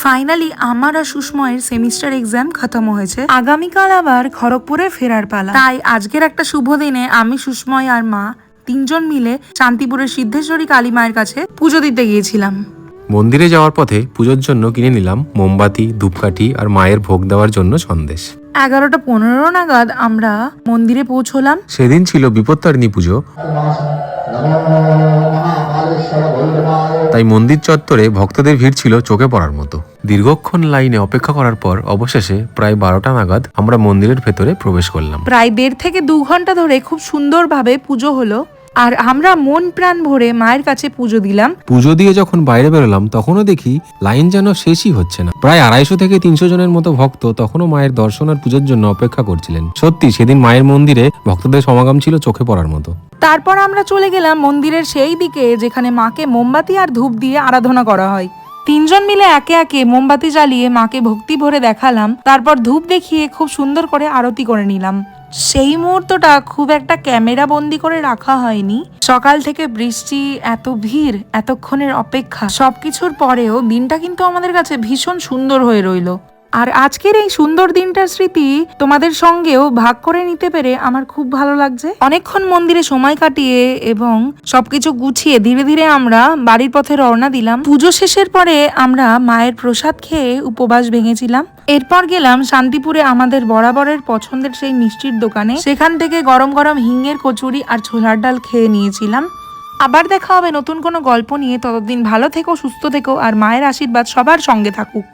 Finally আমার আর সুষময়ের semester exam খতম হয়েছে। আগামীকাল আবার খড়গপুরে ফেরার পালা। তাই আজকের একটা শুভ দিনে আমি, সুষময় আর মা তিনজন মিলে শান্তিপুরের সিদ্ধেশ্বরী কালী মায়ের কাছে পুজো দিতে গিয়েছিলাম। মন্দিরে যাওয়ার পথে পুজোর জন্য কিনে নিলাম মোমবাতি, ধূপকাঠি আর মায়ের ভোগ দেওয়ার জন্য সন্দেশ। 11:15 নাগাদ আমরা মন্দিরে পৌঁছলাম। সেদিন ছিল বিপত্তারিণী পুজো, তাই মন্দির চত্বরে ভক্তদের ভিড় ছিল চোখে পড়ার মতো। দীর্ঘক্ষণ লাইনে অপেক্ষা করার পর অবশেষে প্রায় 12টা নাগাদ আমরা মন্দিরের ভেতরে প্রবেশ করলাম। প্রায় 1.5 থেকে 2 ঘন্টা ধরে খুব সুন্দরভাবে পুজো হলো আর আমরা মন প্রাণ ভরে মায়ের কাছে পুজো দিলাম। পুজো দিয়ে যখন বাইরে বেরোলাম তখনও দেখি লাইন যেন শেষই হচ্ছে না। প্রায় 250 থেকে 300 জনের মতো ভক্ত তখনও মায়ের দর্শন আর পুজোর জন্য অপেক্ষা করছিলেন। সত্যি সেদিন মায়ের মন্দিরে ভক্তদের সমাগম ছিল চোখে পড়ার মতো। তারপর আমরা চলে গেলাম মন্দিরের সেই দিকে যেখানে মাকে মোমবাতি আর ধূপ দিয়ে আরাধনা করা হয়। তিনজন মিলে একে একে মোমবাতি জ্বালিয়ে মাকে ভক্তি ভরে দেখালাম, তারপর ধূপ দেখিয়ে খুব সুন্দর করে আরতি করে নিলাম। সেই মুহূর্তটা খুব একটা ক্যামেরা বন্দি করে রাখা হয়নি। সকাল থেকে বৃষ্টি, এত ভিড়, এতক্ষণের অপেক্ষা, সবকিছুর পরেও দিনটা কিন্তু আমাদের কাছে ভীষণ সুন্দর হয়ে রইল। আর আজকের এই সুন্দর দিনটার স্মৃতি তোমাদের সঙ্গেও ভাগ করে নিতে পেরে আমার খুব ভালো লাগছে। অনেকক্ষণ মন্দিরে সময় কাটিয়ে এবং সবকিছু গুছিয়ে ধীরে ধীরে আমরা বাড়ির পথে রওনা দিলাম। পুজো শেষের পরে আমরা মায়ের প্রসাদ খেয়ে উপবাস ভেঙেছিলাম। এরপর গেলাম শান্তিপুরে আমাদের বরাবরের পছন্দের সেই মিষ্টির দোকানে। সেখান থেকে গরম গরম হিঙের কচুরি আর ছোলার ডাল খেয়ে নিয়েছিলাম। আবার দেখা হবে নতুন কোনো গল্প নিয়ে। ততদিন ভালো থেকো, সুস্থ থেকো আর মায়ের আশীর্বাদ সবার সঙ্গে থাকুক।